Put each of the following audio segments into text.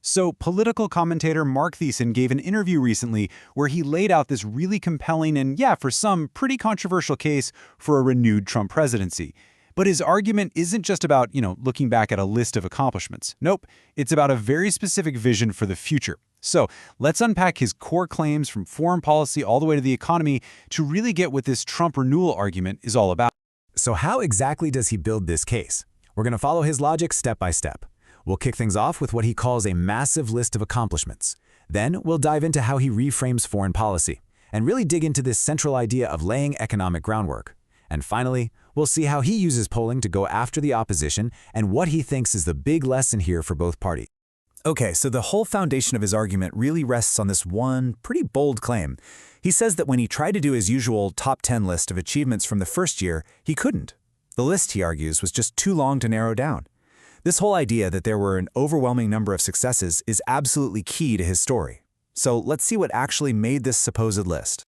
So, political commentator Mark Thiessen gave an interview recently where he laid out this really compelling and, yeah, for some, pretty controversial case for a renewed Trump presidency. But his argument isn't just about, looking back at a list of accomplishments. Nope, it's about a very specific vision for the future. So, let's unpack his core claims from foreign policy all the way to the economy to really get what this Trump renewal argument is all about. So how exactly does he build this case? We're going to follow his logic step by step. We'll kick things off with what he calls a massive list of accomplishments. Then we'll dive into how he reframes foreign policy and really dig into this central idea of laying economic groundwork. And finally, we'll see how he uses polling to go after the opposition and what he thinks is the big lesson here for both parties. Okay, so the whole foundation of his argument really rests on this one pretty bold claim. He says that when he tried to do his usual top 10 list of achievements from the first year, he couldn't. The list, he argues, was just too long to narrow down. This whole idea that there were an overwhelming number of successes is absolutely key to his story. So let's see what actually made this supposed list.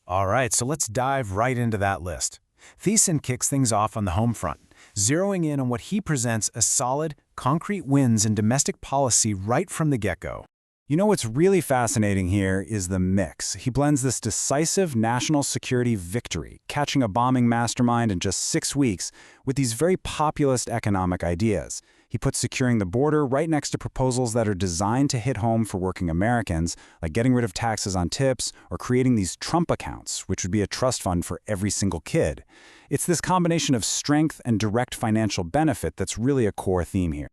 All right, so let's dive right into that list. Thiessen kicks things off on the home front, zeroing in on what he presents as solid, concrete wins in domestic policy right from the get-go. What's really fascinating here is the mix. He blends this decisive national security victory, catching a bombing mastermind in just 6 weeks, with these very populist economic ideas. He puts securing the border right next to proposals that are designed to hit home for working Americans, like getting rid of taxes on tips or creating these Trump accounts, which would be a trust fund for every single kid. It's this combination of strength and direct financial benefit that's really a core theme here.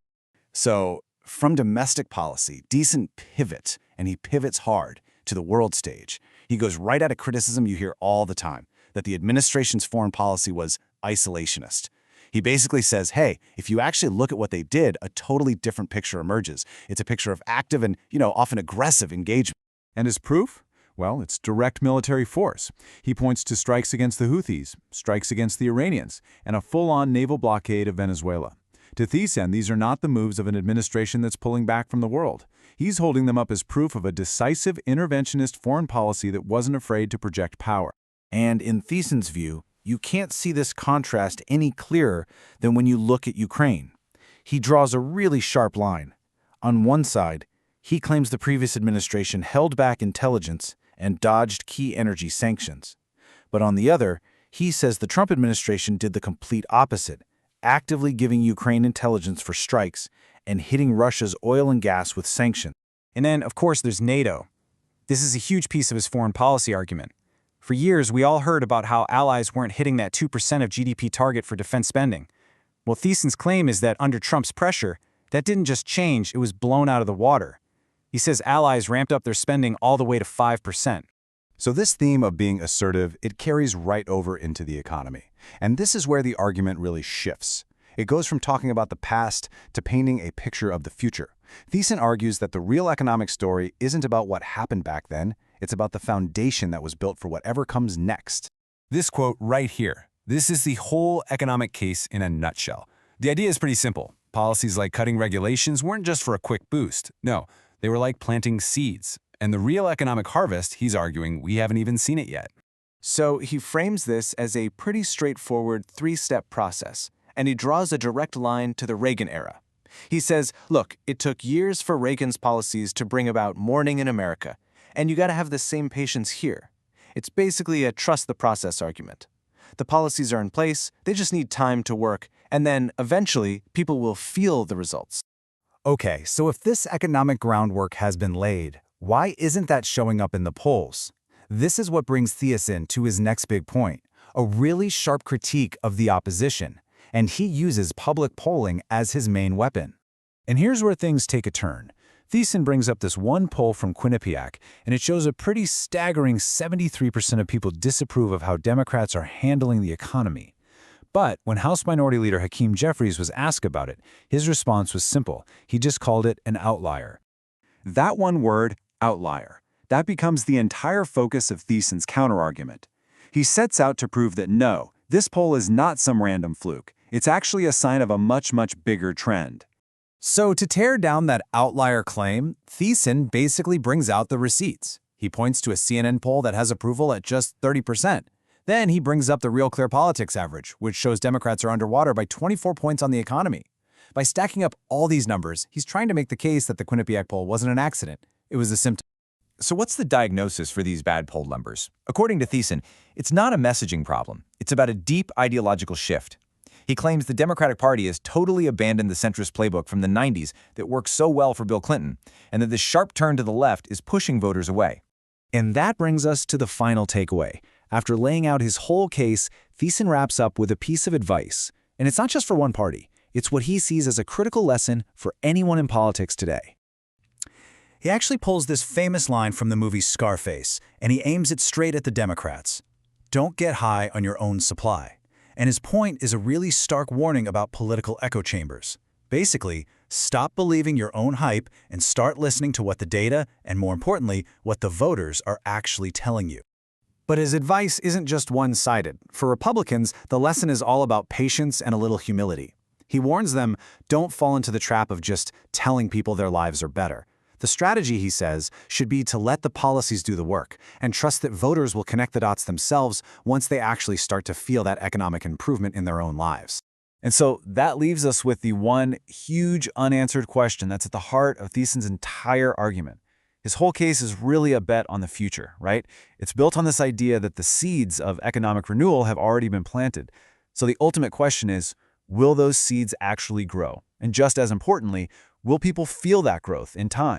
So, from domestic policy, Thiessen pivots, and he pivots hard, to the world stage. He goes right at a criticism you hear all the time, that the administration's foreign policy was isolationist. He basically says, hey, if you actually look at what they did, a totally different picture emerges. It's a picture of active and, often aggressive engagement. And his proof? Well, it's direct military force. He points to strikes against the Houthis, strikes against the Iranians, and a full-on naval blockade of Venezuela. To Thiessen, these are not the moves of an administration that's pulling back from the world. He's holding them up as proof of a decisive interventionist foreign policy that wasn't afraid to project power. And in Thiessen's view, you can't see this contrast any clearer than when you look at Ukraine. He draws a really sharp line. On one side, he claims the previous administration held back intelligence and dodged key energy sanctions. But on the other, he says the Trump administration did the complete opposite, actively giving Ukraine intelligence for strikes and hitting Russia's oil and gas with sanctions. And then, of course, there's NATO. This is a huge piece of his foreign policy argument. For years, we all heard about how allies weren't hitting that 2% of GDP target for defense spending. Well, Thiessen's claim is that under Trump's pressure, that didn't just change, it was blown out of the water. He says allies ramped up their spending all the way to 5%. So this theme of being assertive, it carries right over into the economy. And this is where the argument really shifts. It goes from talking about the past to painting a picture of the future. Thiessen argues that the real economic story isn't about what happened back then, it's about the foundation that was built for whatever comes next. This quote right here, this is the whole economic case in a nutshell. The idea is pretty simple. Policies like cutting regulations weren't just for a quick boost. No, they were like planting seeds. And the real economic harvest, he's arguing, we haven't even seen it yet. So he frames this as a pretty straightforward 3-step process, and he draws a direct line to the Reagan era. He says, look, it took years for Reagan's policies to bring about mourning in America, and you gotta have the same patience here. It's basically a trust the process argument. The policies are in place, they just need time to work, and then eventually people will feel the results. Okay, so if this economic groundwork has been laid, why isn't that showing up in the polls? This is what brings Thiessen to his next big point, a really sharp critique of the opposition, and he uses public polling as his main weapon. And here's where things take a turn. Thiessen brings up this one poll from Quinnipiac, and it shows a pretty staggering 73% of people disapprove of how Democrats are handling the economy. But when House Minority Leader Hakeem Jeffries was asked about it, his response was simple. He just called it an outlier. That one word, outlier, that becomes the entire focus of Thiessen's counterargument. He sets out to prove that no, this poll is not some random fluke. It's actually a sign of a much, much bigger trend. So to tear down that outlier claim, Thiessen basically brings out the receipts. He points to a CNN poll that has approval at just 30%. Then he brings up the Real Clear Politics average, which shows Democrats are underwater by 24 points on the economy. By stacking up all these numbers, he's trying to make the case that the Quinnipiac poll wasn't an accident. It was a symptom. So what's the diagnosis for these bad poll numbers? According to Thiessen, it's not a messaging problem. It's about a deep ideological shift. He claims the Democratic Party has totally abandoned the centrist playbook from the 90s that worked so well for Bill Clinton, and that this sharp turn to the left is pushing voters away. And that brings us to the final takeaway. After laying out his whole case, Thiessen wraps up with a piece of advice. And it's not just for one party. It's what he sees as a critical lesson for anyone in politics today. He actually pulls this famous line from the movie Scarface, and he aims it straight at the Democrats. Don't get high on your own supply. And his point is a really stark warning about political echo chambers. Basically, stop believing your own hype and start listening to what the data, and more importantly, what the voters are actually telling you. But his advice isn't just one-sided. For Republicans, the lesson is all about patience and a little humility. He warns them, don't fall into the trap of just telling people their lives are better. The strategy, he says, should be to let the policies do the work and trust that voters will connect the dots themselves once they actually start to feel that economic improvement in their own lives. And so that leaves us with the one huge unanswered question that's at the heart of Thiessen's entire argument. His whole case is really a bet on the future, right? It's built on this idea that the seeds of economic renewal have already been planted. So the ultimate question is, will those seeds actually grow? And just as importantly, will people feel that growth in time?